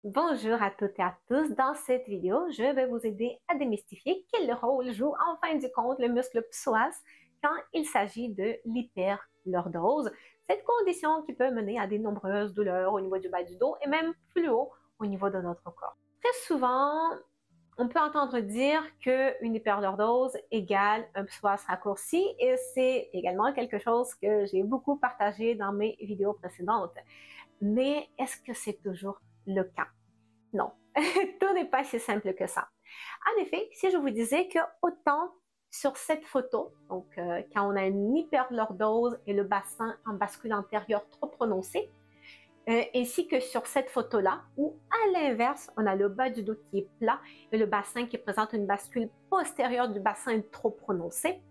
Bonjour à toutes et à tous. Dans cette vidéo, je vais vous aider à démystifier quel rôle joue en fin du compte le muscle psoas quand il s'agit de l'hyperlordose. Cette condition qui peut mener à de nombreuses douleurs au niveau du bas du dos et même plus haut au niveau de notre corps. Très souvent, on peut entendre dire qu'une hyperlordose égale un psoas raccourci et c'est également quelque chose que j'ai beaucoup partagé dans mes vidéos précédentes. Mais est-ce que c'est toujours le cas? Non, tout n'est pas si simple que ça. En effet, si je vous disais que autant sur cette photo, donc quand on a une hyperlordose et le bassin en bascule antérieure trop prononcé, ainsi que sur cette photo-là, où à l'inverse, on a le bas du dos qui est plat et le bassin qui présente une bascule postérieure du bassin trop prononcée,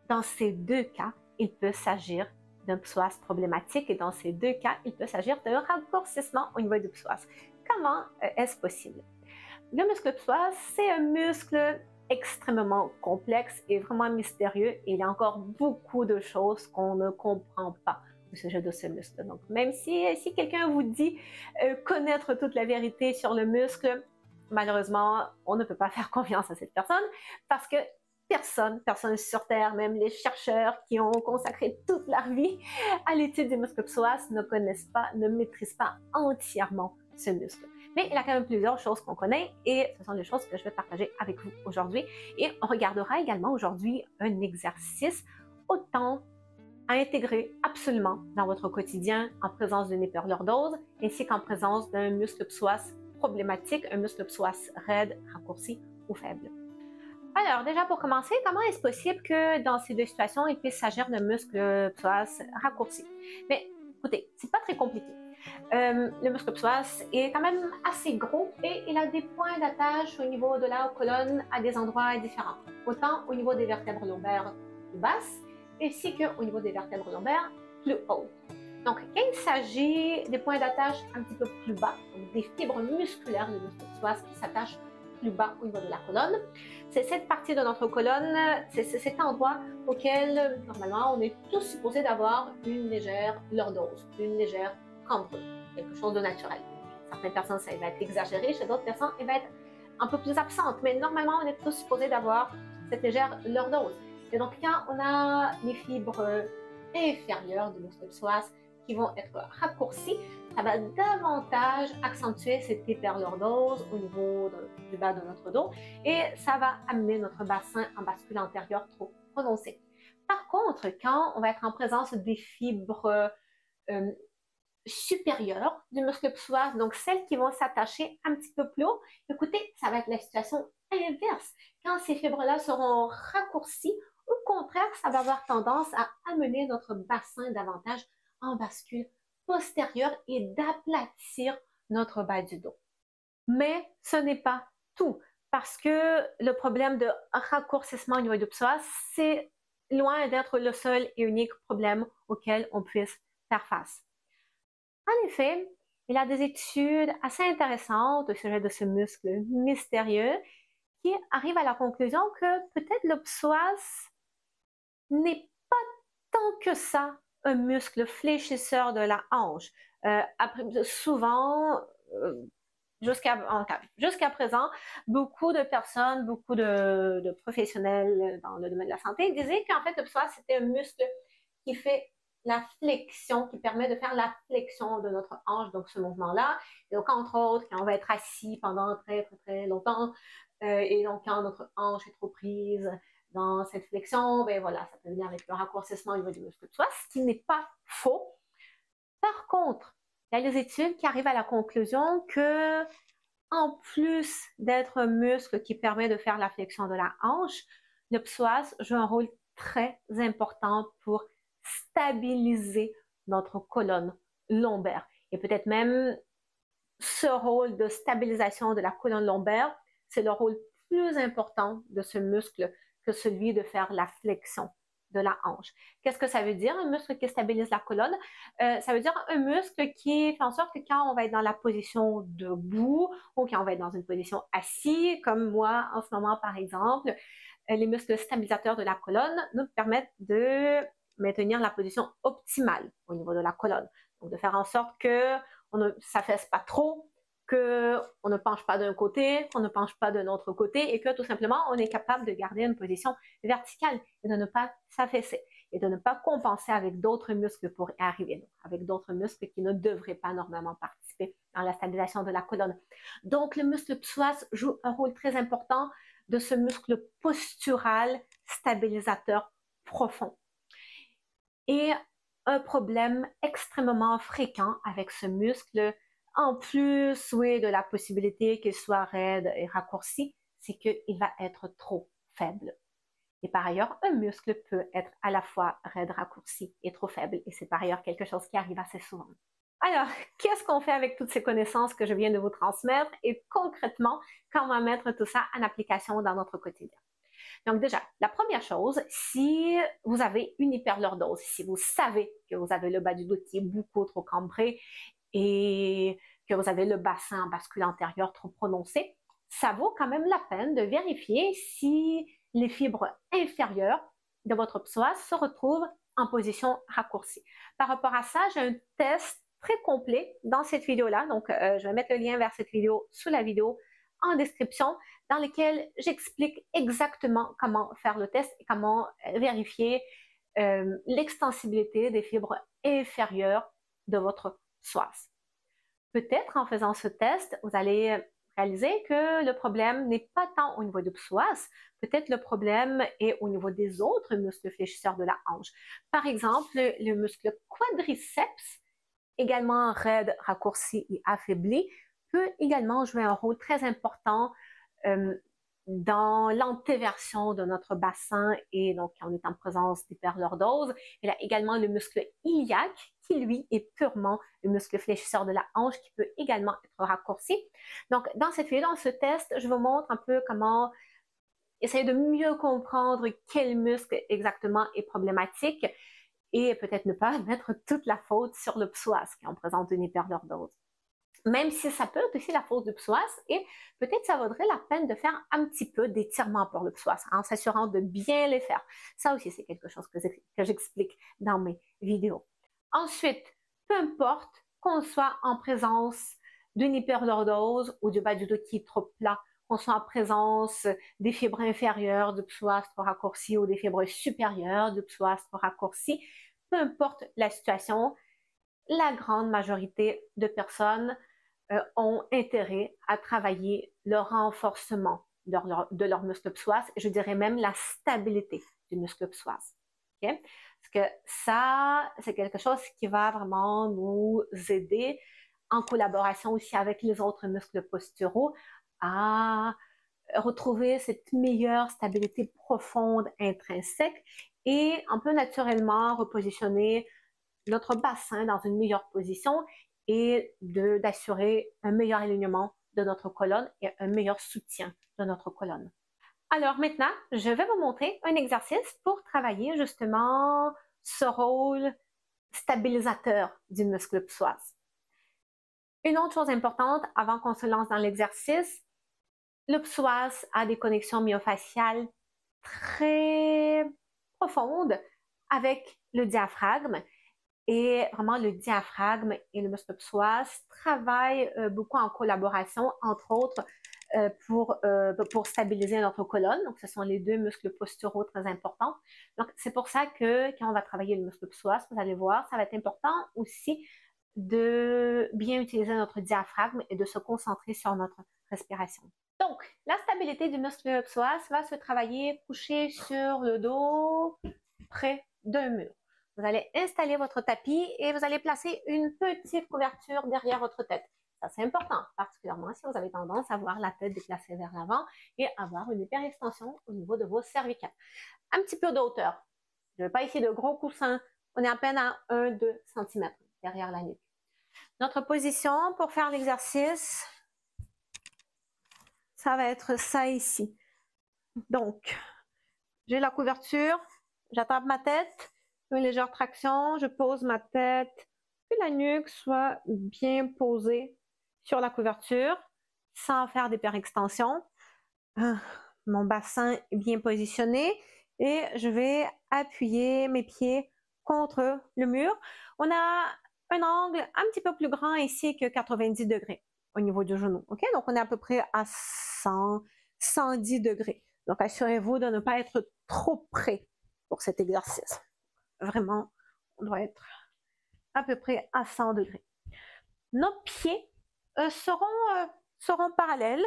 dans ces deux cas, il peut s'agir d'un psoas problématique et dans ces deux cas, il peut s'agir d'un raccourcissement au niveau du psoas. Comment est-ce possible? Le muscle psoas, c'est un muscle extrêmement complexe et vraiment mystérieux et il y a encore beaucoup de choses qu'on ne comprend pas au sujet de ce muscle. Donc, même si quelqu'un vous dit connaître toute la vérité sur le muscle, malheureusement, on ne peut pas faire confiance à cette personne parce que personne sur Terre, même les chercheurs qui ont consacré toute leur vie à l'étude du muscle psoas ne connaissent pas, ne maîtrisent pas entièrement ce muscle. Mais il y a quand même plusieurs choses qu'on connaît et ce sont les choses que je vais partager avec vous aujourd'hui. Et on regardera également aujourd'hui un exercice autant à intégrer absolument dans votre quotidien en présence d'une hyperlordose ainsi qu'en présence d'un muscle psoas problématique, un muscle psoas raide, raccourci ou faible. Alors, déjà pour commencer, comment est-ce possible que dans ces deux situations, il puisse s'agir d'un muscle psoas raccourci? Mais écoutez, c'est pas très compliqué. Le muscle psoas est quand même assez gros et il a des points d'attache au niveau de la colonne à des endroits différents, autant au niveau des vertèbres lombaires plus basses ainsi qu'au niveau des vertèbres lombaires plus hautes. Donc, quand il s'agit des points d'attache un petit peu plus bas, donc des fibres musculaires du muscle psoas qui s'attachent plus bas au niveau de la colonne, c'est cette partie de notre colonne, c'est cet endroit auquel, normalement, on est tous supposés d'avoir une légère lordose, une légère cambrure, quelque chose de naturel. Certaines personnes, ça va être exagéré, chez d'autres personnes, elle va être un peu plus absente, mais normalement, on est tous supposés d'avoir cette légère lordose. Et donc, quand on a les fibres inférieures du muscle psoas qui vont être raccourcies, ça va davantage accentuer cette hyperlordose au niveau du bas de notre dos et ça va amener notre bassin en bascule antérieure trop prononcé. Par contre, quand on va être en présence des fibres supérieures du muscle psoas, donc celles qui vont s'attacher un petit peu plus haut, écoutez, ça va être la situation inverse. Quand ces fibres-là seront raccourcies, au contraire, ça va avoir tendance à amener notre bassin davantage en bascule postérieure et d'aplatir notre bas du dos. Mais ce n'est pas tout, parce que le problème de raccourcissement au niveau du psoas, c'est loin d'être le seul et unique problème auquel on puisse faire face. En effet, il y a des études assez intéressantes au sujet de ce muscle mystérieux qui arrivent à la conclusion que peut-être le psoas n'est pas tant que ça un muscle fléchisseur de la hanche. Souvent, jusqu'à présent, beaucoup de personnes, beaucoup de professionnels dans le domaine de la santé disaient qu'en fait, le psoas, c'était un muscle qui fait la flexion, qui permet de faire la flexion de notre hanche, donc ce mouvement-là. Et donc, entre autres, quand on va être assis pendant très longtemps, et donc quand notre hanche est trop prise dans cette flexion, ben voilà, ça peut venir avec le raccourcissement au niveau du muscle psoas, ce qui n'est pas faux. Par contre, il y a des études qui arrivent à la conclusion que, en plus d'être un muscle qui permet de faire la flexion de la hanche, le psoas joue un rôle très important pour stabiliser notre colonne lombaire. Et peut-être même ce rôle de stabilisation de la colonne lombaire, c'est le rôle plus important de ce muscle que celui de faire la flexion de la hanche. Qu'est-ce que ça veut dire, un muscle qui stabilise la colonne? Ça veut dire un muscle qui fait en sorte que quand on va être dans la position debout ou quand on va être dans une position assise, comme moi en ce moment par exemple, les muscles stabilisateurs de la colonne nous permettent de maintenir la position optimale au niveau de la colonne. Donc de faire en sorte que ça ne s'affaisse pas trop, qu'on ne penche pas d'un côté, qu'on ne penche pas d'un autre côté et que tout simplement on est capable de garder une position verticale et de ne pas s'affaisser et de ne pas compenser avec d'autres muscles pour y arriver, donc avec d'autres muscles qui ne devraient pas normalement participer dans la stabilisation de la colonne. Donc le muscle psoas joue un rôle très important de ce muscle postural stabilisateur profond. Et un problème extrêmement fréquent avec ce muscle, en plus, oui, de la possibilité qu'il soit raide et raccourci, c'est qu'il va être trop faible. Et par ailleurs, un muscle peut être à la fois raide, raccourci et trop faible. Et c'est par ailleurs quelque chose qui arrive assez souvent. Alors, qu'est-ce qu'on fait avec toutes ces connaissances que je viens de vous transmettre et concrètement, quand on va mettre tout ça en application dans notre quotidien? Donc déjà, la première chose, si vous avez une hyperlordose, si vous savez que vous avez le bas du dos qui est beaucoup trop cambré et que vous avez le bassin bascule antérieur trop prononcé, ça vaut quand même la peine de vérifier si les fibres inférieures de votre psoas se retrouvent en position raccourcie. Par rapport à ça, j'ai un test très complet dans cette vidéo-là. Donc, je vais mettre le lien vers cette vidéo sous la vidéo en description, dans lequel j'explique exactement comment faire le test et comment vérifier l'extensibilité des fibres inférieures de votre psoas. Peut-être en faisant ce test, vous allez réaliser que le problème n'est pas tant au niveau du psoas, peut-être le problème est au niveau des autres muscles fléchisseurs de la hanche. Par exemple, le muscle quadriceps, également raide, raccourci et affaibli, peut également jouer un rôle très important dans l'antéversion de notre bassin et donc on est en présence d'hyperlordose. Il y a également le muscle iliaque qui lui est purement le muscle fléchisseur de la hanche qui peut également être raccourci. Donc dans cette vidéo, dans ce test, je vous montre un peu comment essayer de mieux comprendre quel muscle exactement est problématique et peut-être ne pas mettre toute la faute sur le psoas qui en présente une hyperlordose. Même si ça peut être aussi la faute du psoas et peut-être ça vaudrait la peine de faire un petit peu d'étirement pour le psoas en s'assurant de bien les faire. Ça aussi, c'est quelque chose que j'explique dans mes vidéos. Ensuite, peu importe qu'on soit en présence d'une hyperlordose ou du bas du dos qui est trop plat, qu'on soit en présence des fibres inférieures du psoas trop raccourci ou des fibres supérieures du psoas trop raccourci, peu importe la situation, la grande majorité de personnes ont intérêt à travailler le renforcement de leur muscle psoas, et je dirais même la stabilité du muscle psoas. Okay? Parce que ça, c'est quelque chose qui va vraiment nous aider en collaboration aussi avec les autres muscles posturaux à retrouver cette meilleure stabilité profonde intrinsèque et on peut naturellement repositionner notre bassin dans une meilleure position et d'assurer un meilleur alignement de notre colonne et un meilleur soutien de notre colonne. Alors maintenant, je vais vous montrer un exercice pour travailler justement ce rôle stabilisateur du muscle psoas. Une autre chose importante avant qu'on se lance dans l'exercice, le psoas a des connexions myofasciales très profondes avec le diaphragme. Et vraiment, le diaphragme et le muscle psoas travaillent beaucoup en collaboration, entre autres, pour stabiliser notre colonne. Donc, ce sont les deux muscles posturaux très importants. Donc, c'est pour ça que quand on va travailler le muscle psoas, vous allez voir, ça va être important aussi de bien utiliser notre diaphragme et de se concentrer sur notre respiration. Donc, la stabilité du muscle psoas va se travailler couché sur le dos près d'un mur. Vous allez installer votre tapis et vous allez placer une petite couverture derrière votre tête. Ça, c'est important, particulièrement si vous avez tendance à voir la tête déplacée vers l'avant et avoir une hyperextension au niveau de vos cervicales. Un petit peu de hauteur. Je ne veux pas ici de gros coussins. On est à peine à 1-2 cm derrière la nuque. Notre position pour faire l'exercice, ça va être ça ici. Donc, j'ai la couverture, j'attrape ma tête, une légère traction, je pose ma tête, que la nuque soit bien posée sur la couverture, sans faire d'hyperextension. Mon bassin est bien positionné et je vais appuyer mes pieds contre le mur. On a un angle un petit peu plus grand ici que 90 degrés. au niveau du genou. OK? Donc, on est à peu près à 100, 110 degrés. Donc, assurez-vous de ne pas être trop près pour cet exercice. Vraiment, on doit être à peu près à 100 degrés. Nos pieds seront parallèles.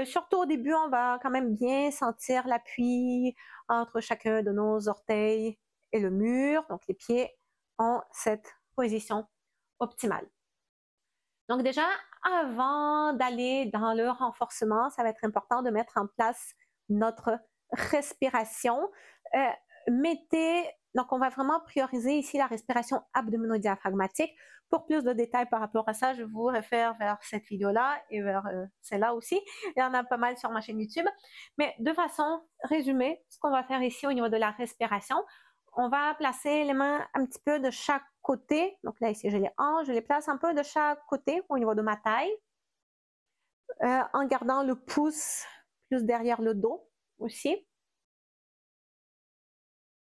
Surtout au début, on va quand même bien sentir l'appui entre chacun de nos orteils et le mur. Donc, les pieds ont cette position optimale. Donc déjà, avant d'aller dans le renforcement, ça va être important de mettre en place notre respiration. Donc on va vraiment prioriser ici la respiration abdomino-diaphragmatique. Pour plus de détails par rapport à ça, je vous réfère vers cette vidéo-là et vers celle-là aussi. Il y en a pas mal sur ma chaîne YouTube. Mais de façon résumée, ce qu'on va faire ici au niveau de la respiration, on va placer les mains un petit peu de chaque côté. Donc là, ici, j'ai les hanches. Je les place un peu de chaque côté au niveau de ma taille. En gardant le pouce plus derrière le dos aussi.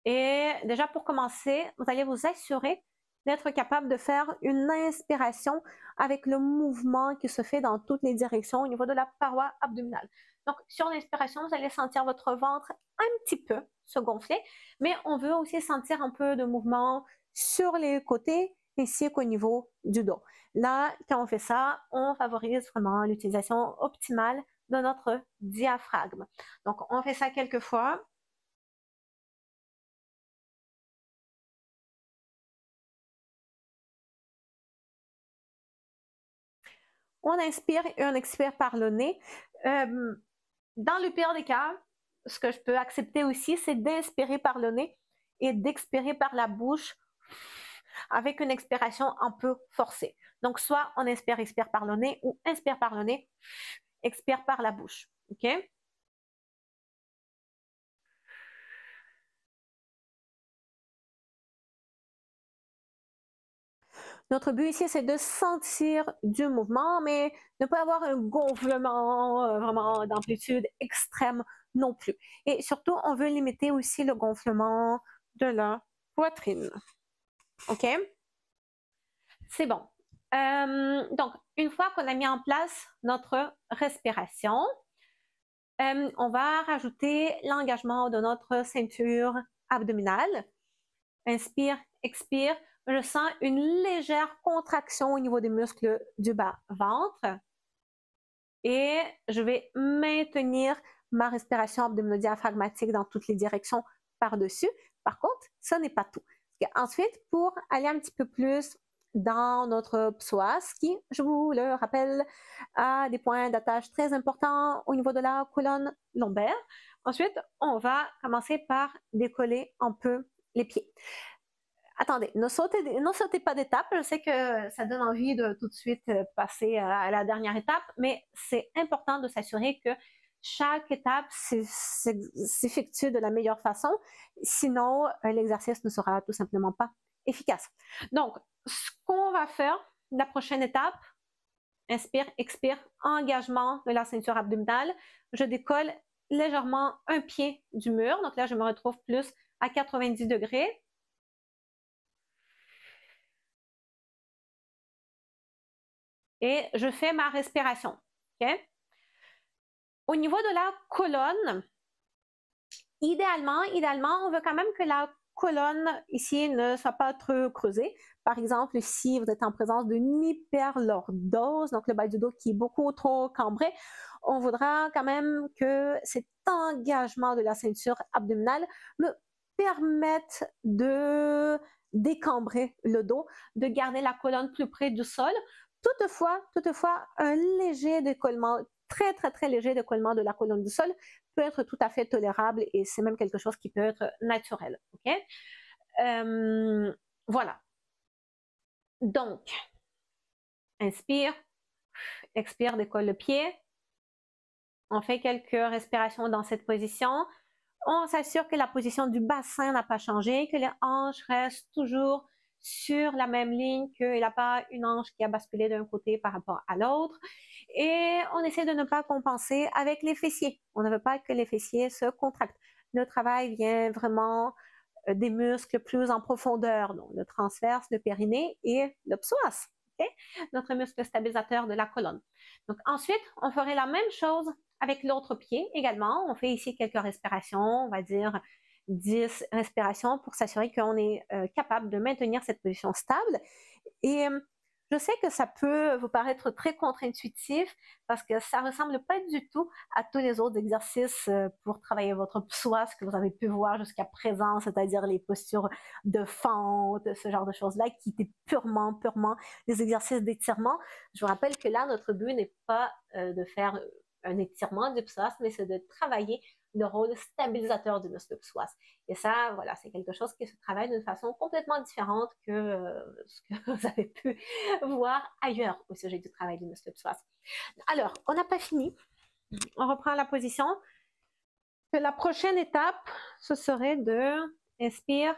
Et déjà, pour commencer, vous allez vous assurer d'être capable de faire une inspiration avec le mouvement qui se fait dans toutes les directions au niveau de la paroi abdominale. Donc, sur l'inspiration, vous allez sentir votre ventre un petit peu se gonfler, mais on veut aussi sentir un peu de mouvement sur les côtés ainsi qu'au niveau du dos. Là, quand on fait ça, on favorise vraiment l'utilisation optimale de notre diaphragme. Donc, on fait ça quelques fois. On inspire et on expire par le nez. Dans le pire des cas, ce que je peux accepter aussi, c'est d'inspirer par le nez et d'expirer par la bouche avec une expiration un peu forcée. Donc, soit on inspire, expire par le nez ou inspire par le nez, expire par la bouche. OK? Notre but ici, c'est de sentir du mouvement, mais ne pas avoir un gonflement vraiment d'amplitude extrême non plus. Et surtout, on veut limiter aussi le gonflement de la poitrine. OK? C'est bon. Donc, une fois qu'on a mis en place notre respiration, on va rajouter l'engagement de notre ceinture abdominale. Inspire, expire. Je sens une légère contraction au niveau des muscles du bas-ventre. Et je vais maintenir ma respiration abdomino-diaphragmatique dans toutes les directions par-dessus. Par contre, ce n'est pas tout. Ensuite, pour aller un petit peu plus dans notre psoas, qui, je vous le rappelle, a des points d'attache très importants au niveau de la colonne lombaire. Ensuite, on va commencer par décoller un peu les pieds. Attendez, ne sautez pas d'étape. Je sais que ça donne envie de tout de suite passer à la dernière étape, mais c'est important de s'assurer que chaque étape s'effectue de la meilleure façon. Sinon, l'exercice ne sera tout simplement pas efficace. Donc, ce qu'on va faire, la prochaine étape, inspire, expire, engagement de la ceinture abdominale. Je décolle légèrement un pied du mur. Donc là, je me retrouve plus à 90 degrés. Et je fais ma respiration. Okay? Au niveau de la colonne, idéalement, on veut quand même que la colonne ici ne soit pas trop creusée. Par exemple, si vous êtes en présence d'une hyperlordose, donc le bas du dos qui est beaucoup trop cambré, on voudra quand même que cet engagement de la ceinture abdominale me permette de décambrer le dos, de garder la colonne plus près du sol. Toutefois, un léger décollement, très léger décollement de la colonne du sol peut être tout à fait tolérable et c'est même quelque chose qui peut être naturel. Okay? Voilà. Donc, inspire, expire, décolle le pied. On fait quelques respirations dans cette position. On s'assure que la position du bassin n'a pas changé, que les hanches restent toujours sur la même ligne, qu'il n'y a pas une hanche qui a basculé d'un côté par rapport à l'autre. Et on essaie de ne pas compenser avec les fessiers. On ne veut pas que les fessiers se contractent. Le travail vient vraiment des muscles plus en profondeur, donc le transverse, le périnée et le psoas. ok? Notre muscle stabilisateur de la colonne. Donc ensuite, on ferait la même chose avec l'autre pied également. On fait ici quelques respirations, on va dire 10 respirations pour s'assurer qu'on est capable de maintenir cette position stable. Et je sais que ça peut vous paraître très contre-intuitif parce que ça ne ressemble pas du tout à tous les autres exercices pour travailler votre psoas que vous avez pu voir jusqu'à présent, c'est-à-dire les postures de fente, ce genre de choses-là, qui étaient purement des exercices d'étirement. Je vous rappelle que là, notre but n'est pas de faire un étirement du psoas, mais c'est de travailler le rôle stabilisateur du muscle psoas. Et ça, voilà, c'est quelque chose qui se travaille d'une façon complètement différente que ce que vous avez pu voir ailleurs au sujet du travail du muscle psoas. Alors, on n'a pas fini. On reprend la position. La prochaine étape, ce serait de inspire,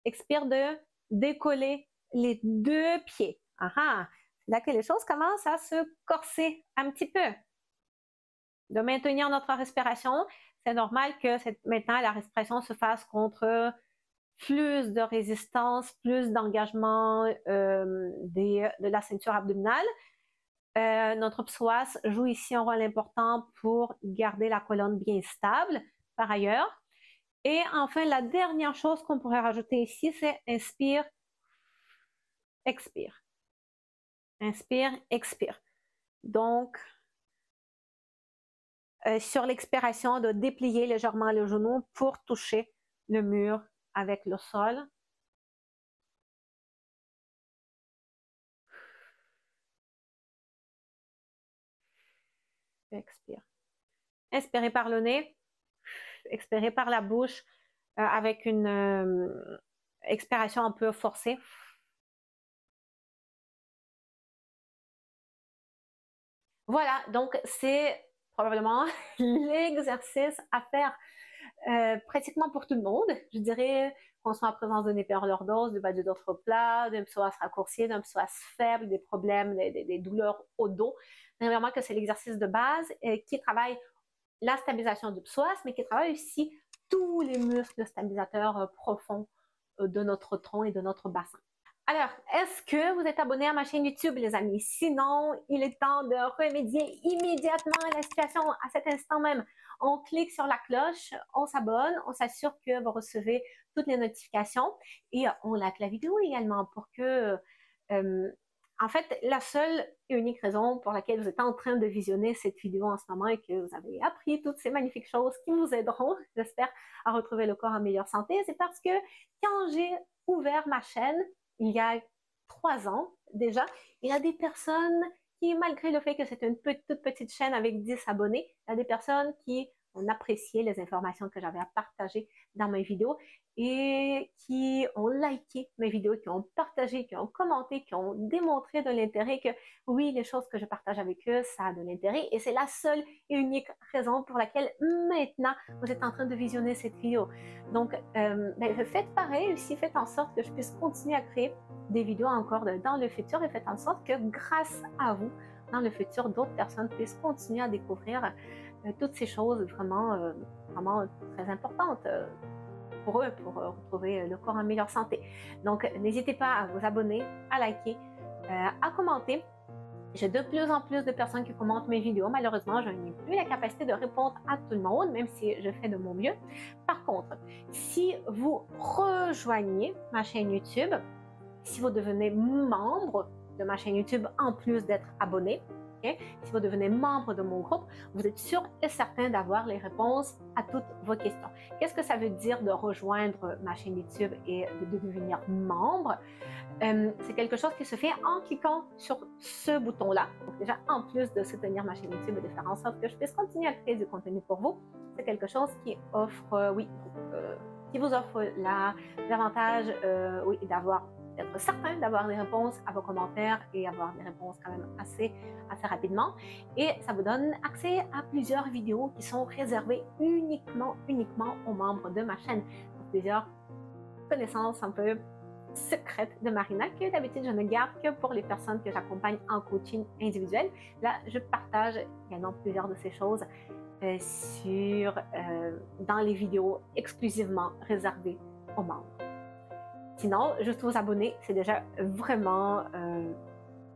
expire, de décoller les deux pieds. C'est là que les choses commencent à se corser un petit peu. De maintenir notre respiration. C'est normal que maintenant la respiration se fasse contre plus de résistance, plus d'engagement de la ceinture abdominale. Notre psoas joue ici un rôle important pour garder la colonne bien stable, par ailleurs. Et enfin, la dernière chose qu'on pourrait rajouter ici, c'est inspire, expire. Inspire, expire. Donc, sur l'expiration, de déplier légèrement le genou pour toucher le mur avec le sol. Expire. Inspirez par le nez, expirez par la bouche avec une expiration un peu forcée. Voilà, donc c'est probablement l'exercice à faire pratiquement pour tout le monde. Je dirais qu'on soit en présence d'une hyperlordose, du bas du dos trop plat, d'un psoas raccourci, d'un psoas faible, des problèmes, des douleurs au dos. Vraiment que c'est l'exercice de base qui travaille la stabilisation du psoas, mais qui travaille aussi tous les muscles stabilisateurs profonds de notre tronc et de notre bassin. Alors, est-ce que vous êtes abonné à ma chaîne YouTube, les amis? Sinon, il est temps de remédier immédiatement à la situation à cet instant même. On clique sur la cloche, on s'abonne, on s'assure que vous recevez toutes les notifications et on like la vidéo également pour que... en fait, la seule et unique raison pour laquelle vous êtes en train de visionner cette vidéo en ce moment et que vous avez appris toutes ces magnifiques choses qui vous aideront, j'espère, à retrouver le corps en meilleure santé, c'est parce que quand j'ai ouvert ma chaîne, il y a 3 ans déjà, il y a des personnes qui, malgré le fait que c'est une toute petite chaîne avec 10 abonnés, il y a des personnes qui ont apprécié les informations que j'avais à partager dans mes vidéos et qui ont liké mes vidéos, qui ont partagé, qui ont commenté, qui ont démontré de l'intérêt que oui, les choses que je partage avec eux, ça a de l'intérêt et c'est la seule et unique raison pour laquelle maintenant vous êtes en train de visionner cette vidéo. Donc, faites pareil aussi, faites en sorte que je puisse continuer à créer des vidéos encore dans le futur et faites en sorte que grâce à vous, dans le futur, d'autres personnes puissent continuer à découvrir toutes ces choses vraiment, vraiment très importantes pour eux, pour retrouver le corps en meilleure santé. Donc, n'hésitez pas à vous abonner, à liker, à commenter. J'ai de plus en plus de personnes qui commentent mes vidéos. Malheureusement, je n'ai plus la capacité de répondre à tout le monde, même si je fais de mon mieux. Par contre, si vous rejoignez ma chaîne YouTube, si vous devenez membre de ma chaîne YouTube en plus d'être abonné, okay? Si vous devenez membre de mon groupe, vous êtes sûr et certain d'avoir les réponses à toutes vos questions. Qu'est-ce que ça veut dire de rejoindre ma chaîne YouTube et de devenir membre? C'est quelque chose qui se fait en cliquant sur ce bouton-là. Donc déjà, en plus de soutenir ma chaîne YouTube et de faire en sorte que je puisse continuer à créer du contenu pour vous, c'est quelque chose qui offre, qui vous offre l'avantage, d'être certain d'avoir des réponses à vos commentaires et avoir des réponses quand même assez rapidement. Et ça vous donne accès à plusieurs vidéos qui sont réservées uniquement aux membres de ma chaîne. Donc, plusieurs connaissances un peu secrètes de Marina que d'habitude je ne garde que pour les personnes que j'accompagne en coaching individuel. Là, je partage également plusieurs de ces choses dans les vidéos exclusivement réservées aux membres. Sinon, juste vous abonner, c'est déjà vraiment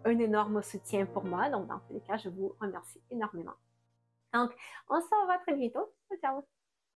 un énorme soutien pour moi. Donc, dans tous les cas, je vous remercie énormément. Donc, on se revoit très bientôt. Ciao, ciao!